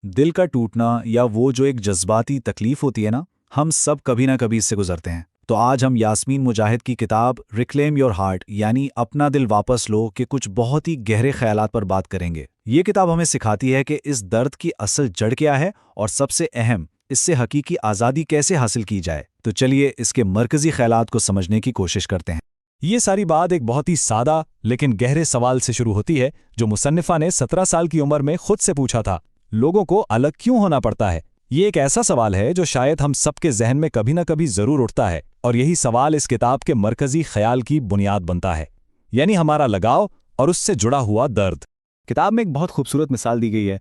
दिल का टूटना या वो जो एक जज्बाती तकलीफ होती है ना, हम सब कभी ना कभी इससे गुजरते हैं। तो आज हम यास्मीन मुजाहिद की किताब रिक्लेम योर हार्ट यानी अपना दिल वापस लो के कुछ बहुत ही गहरे ख्यालात पर बात करेंगे। ये किताब हमें सिखाती है कि इस दर्द की असल जड़ क्या है और सबसे अहम, इससे हकीकी आज़ादी कैसे हासिल की जाए। तो चलिए इसके मरकजी ख्यालात को समझने की कोशिश करते हैं। ये सारी बात एक बहुत ही सादा लेकिन गहरे सवाल से शुरू होती है जो मुसन्निफा ने 17 साल की उम्र में खुद से पूछा था। लोगों को अलग क्यों होना पड़ता है? ये एक ऐसा सवाल है जो शायद हम सबके जहन में कभी ना कभी जरूर उठता है, और यही सवाल इस किताब के मरकजी ख्याल की बुनियाद बनता है, यानी हमारा लगाव और उससे जुड़ा हुआ दर्द। किताब में एक बहुत खूबसूरत मिसाल दी गई है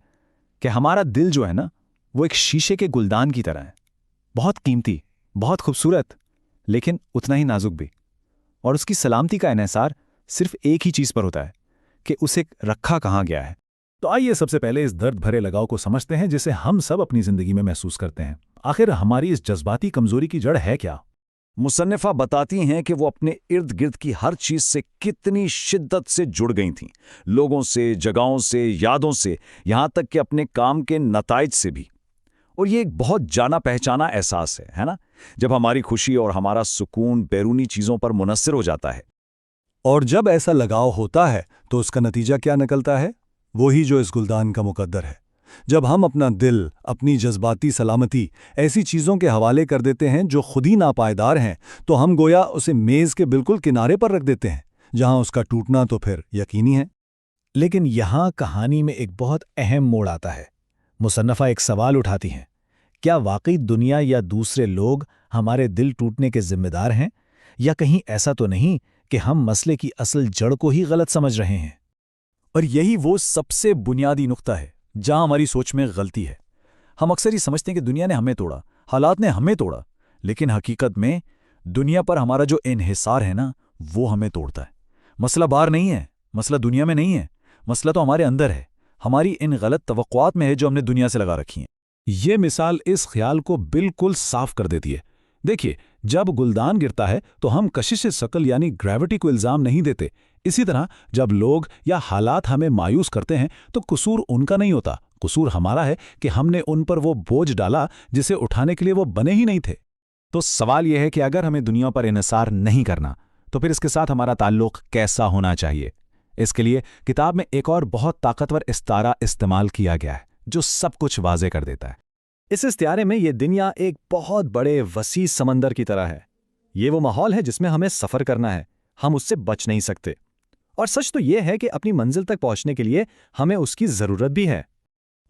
कि हमारा दिल जो है ना, वो एक शीशे के गुलदान की तरह है। बहुत कीमती, बहुत खूबसूरत, लेकिन उतना ही नाजुक भी। और उसकी सलामती का इन्हिसार सिर्फ एक ही चीज़ पर होता है कि उसे रखा कहाँ गया है। तो आइए सबसे पहले इस दर्द भरे लगाव को समझते हैं जिसे हम सब अपनी ज़िंदगी में महसूस करते हैं। आखिर हमारी इस जज्बाती कमज़ोरी की जड़ है क्या? मुसन्निफा बताती हैं कि वो अपने इर्द गिर्द की हर चीज़ से कितनी शिद्दत से जुड़ गई थीं, लोगों से, जगहों से, यादों से, यहाँ तक कि अपने काम के नताइज से भी। और ये एक बहुत जाना पहचाना एहसास है ना? जब हमारी खुशी और हमारा सुकून बैरूनी चीज़ों पर मुनस्सिर हो जाता है। और जब ऐसा लगाव होता है तो उसका नतीजा क्या निकलता है? वही जो इस गुलदान का मुकद्दर है। जब हम अपना दिल, अपनी जज्बाती सलामती ऐसी चीज़ों के हवाले कर देते हैं जो खुद ही नापायदार हैं, तो हम गोया उसे मेज़ के बिल्कुल किनारे पर रख देते हैं, जहां उसका टूटना तो फिर यकीनी है। लेकिन यहाँ कहानी में एक बहुत अहम मोड़ आता है। मुसन्नफा एक सवाल उठाती हैं, क्या वाकई दुनिया या दूसरे लोग हमारे दिल टूटने के जिम्मेदार हैं, या कहीं ऐसा तो नहीं कि हम मसले की असल जड़ को ही गलत समझ रहे हैं? और यही वो सबसे बुनियादी नुक्ता है जहां हमारी सोच में गलती है। हम अक्सर ही समझते हैं कि दुनिया ने हमें तोड़ा, हालात ने हमें तोड़ा, लेकिन हकीकत में दुनिया पर हमारा जो इन्हिसार है ना, वो हमें तोड़ता है। मसला बाहर नहीं है, मसला दुनिया में नहीं है, मसला तो हमारे अंदर है, हमारी इन गलत तवक्कुआत में है जो हमने दुनिया से लगा रखी हैं। ये मिसाल इस ख्याल को बिल्कुल साफ कर देती है। देखिए, जब गुलदान गिरता है तो हम कशिश शकल यानी ग्रेविटी को इल्ज़ाम नहीं देते। इसी तरह जब लोग या हालात हमें मायूस करते हैं तो कसूर उनका नहीं होता, कसूर हमारा है कि हमने उन पर वो बोझ डाला जिसे उठाने के लिए वो बने ही नहीं थे। तो सवाल यह है कि अगर हमें दुनिया पर इन्हिसार नहीं करना, तो फिर इसके साथ हमारा ताल्लुक कैसा होना चाहिए? इसके लिए किताब में एक और बहुत ताकतवर इस्तारा इस्तेमाल किया गया है जो सब कुछ वाज़े कर देता है। इस इस्तियारे में ये दुनिया एक बहुत बड़े वसी समंदर की तरह है। ये वो माहौल है जिसमें हमें सफ़र करना है, हम उससे बच नहीं सकते। और सच तो ये है कि अपनी मंजिल तक पहुंचने के लिए हमें उसकी ज़रूरत भी है।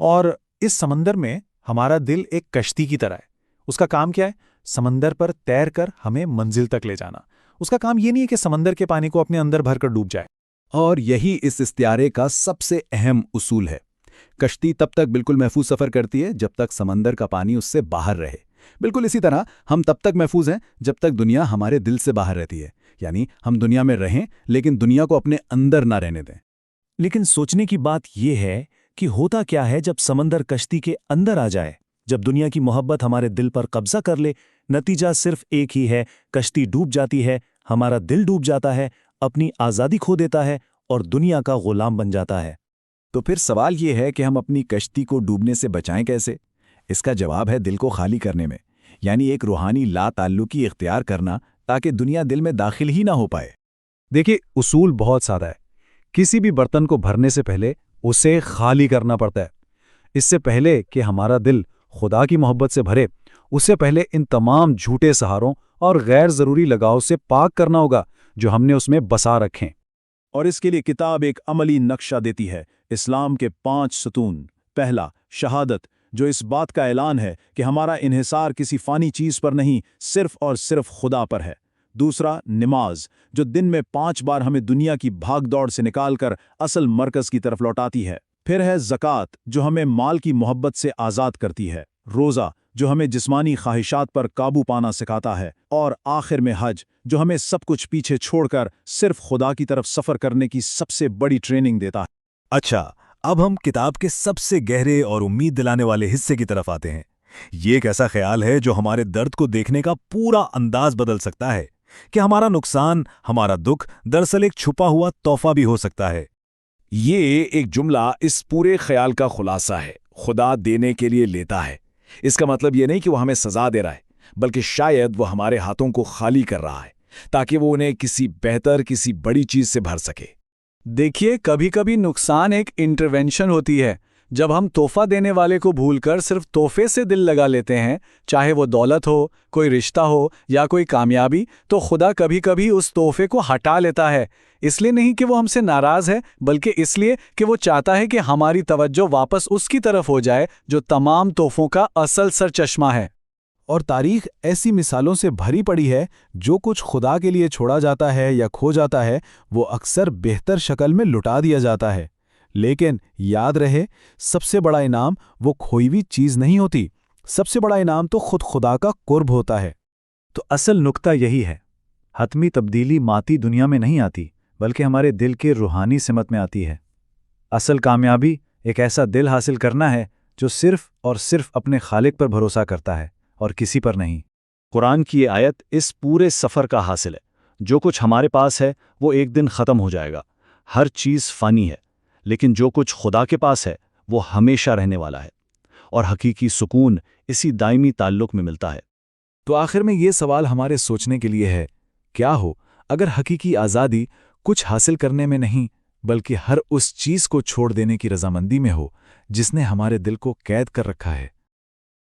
और इस समंदर में हमारा दिल एक कश्ती की तरह है। उसका काम क्या है? समंदर पर तैर कर हमें मंजिल तक ले जाना। उसका काम ये नहीं है कि समंदर के पानी को अपने अंदर भरकर डूब जाए। और यही इस इस्तियारे का सबसे अहम उसूल है। कश्ती तब तक बिल्कुल महफूज सफ़र करती है जब तक समंदर का पानी उससे बाहर रहे। बिल्कुल इसी तरह हम तब तक महफूज हैं जब तक दुनिया हमारे दिल से बाहर रहती है, यानी हम दुनिया में रहें लेकिन दुनिया को अपने अंदर ना रहने दें। लेकिन सोचने की बात यह है कि होता क्या है जब समंदर कश्ती के अंदर आ जाए, जब दुनिया की मोहब्बत हमारे दिल पर कब्जा कर ले? नतीजा सिर्फ एक ही है, कश्ती डूब जाती है, हमारा दिल डूब जाता है, अपनी आज़ादी खो देता है और दुनिया का गुलाम बन जाता है। तो फिर सवाल ये है कि हम अपनी कश्ती को डूबने से बचाएं कैसे? इसका जवाब है दिल को खाली करने में, यानी एक रूहानी ला ताल्लुकी इख्तियार करना ताकि दुनिया दिल में दाखिल ही ना हो पाए। देखिए, उसूल बहुत सादा है। किसी भी बर्तन को भरने से पहले उसे खाली करना पड़ता है। इससे पहले कि हमारा दिल खुदा की मोहब्बत से भरे, उससे पहले इन तमाम झूठे सहारों और गैर ज़रूरी लगाव से पाक करना होगा जो हमने उसमें बसा रखें। और इसके लिए किताब एक अमली नक्शा देती है। इस्लाम के 5 सतून। पहला, शहादत, जो इस बात का ऐलान है कि हमारा इन्हिसार किसी फ़ानी चीज़ पर नहीं, सिर्फ और सिर्फ खुदा पर है। दूसरा, नमाज, जो दिन में 5 बार हमें दुनिया की भाग दौड़ से निकालकर असल मरकज़ की तरफ लौटाती है। फिर है ज़कात, जो हमें माल की मोहब्बत से आज़ाद करती है। रोज़ा, जो हमें जिस्मानी ख्वाहिशात पर काबू पाना सिखाता है। और आखिर में हज, जो हमें सब कुछ पीछे छोड़कर सिर्फ खुदा की तरफ सफ़र करने की सबसे बड़ी ट्रेनिंग देता है। अच्छा, अब हम किताब के सबसे गहरे और उम्मीद दिलाने वाले हिस्से की तरफ आते हैं। ये एक ऐसा ख्याल है जो हमारे दर्द को देखने का पूरा अंदाज बदल सकता है कि हमारा नुकसान, हमारा दुख दरअसल एक छुपा हुआ तोहफा भी हो सकता है। ये एक जुमला इस पूरे ख्याल का खुलासा है। خدا دینے کے لیے لیتا ہے۔ اس کا مطلب یہ نہیں کہ وہ ہمیں سزا دے رہا ہے، بلکہ شاید وہ ہمارے ہاتھوں کو خالی کر رہا ہے تاکہ وہ انہیں کسی بہتر، کسی بڑی چیز سے بھر سکے۔ دیکھیے، کبھی کبھی نقصان ایک انٹرونشن ہوتی ہے۔ جب ہم تحفہ دینے والے کو بھول کر صرف تحفے سے دل لگا لیتے ہیں، چاہے وہ دولت ہو، کوئی رشتہ ہو یا کوئی کامیابی، تو خدا کبھی کبھی اس تحفے کو ہٹا لیتا ہے۔ اس لیے نہیں کہ وہ ہم سے ناراض ہے، بلکہ اس لیے کہ وہ چاہتا ہے کہ ہماری توجہ واپس اس کی طرف ہو جائے جو تمام تحفوں کا اصل سرچشمہ ہے۔ اور تاریخ ایسی مثالوں سے بھری پڑی ہے۔ جو کچھ خدا کے لیے چھوڑا جاتا ہے یا کھو جاتا ہے، وہ اکثر بہتر شکل میں لٹا دیا جاتا ہے۔ لیکن یاد رہے، سب سے بڑا انعام وہ کھوئی ہوئی چیز نہیں ہوتی، سب سے بڑا انعام تو خود خدا کا قرب ہوتا ہے۔ تو اصل نقطہ یہی ہے، حتمی تبدیلی ماتی دنیا میں نہیں آتی، بلکہ ہمارے دل کے روحانی سمت میں آتی ہے۔ اصل کامیابی ایک ایسا دل حاصل کرنا ہے جو صرف اور صرف اپنے خالق پر بھروسہ کرتا ہے اور کسی پر نہیں۔ قرآن کی یہ آیت اس پورے سفر کا حاصل ہے۔ جو کچھ ہمارے پاس ہے وہ ایک دن ختم ہو جائے گا، ہر چیز فانی ہے، لیکن جو کچھ خدا کے پاس ہے وہ ہمیشہ رہنے والا ہے، اور حقیقی سکون اسی دائمی تعلق میں ملتا ہے۔ تو آخر میں یہ سوال ہمارے سوچنے کے لیے ہے، کیا ہو اگر حقیقی آزادی کچھ حاصل کرنے میں نہیں، بلکہ ہر اس چیز کو چھوڑ دینے کی رضامندی میں ہو جس نے ہمارے دل کو قید کر رکھا ہے؟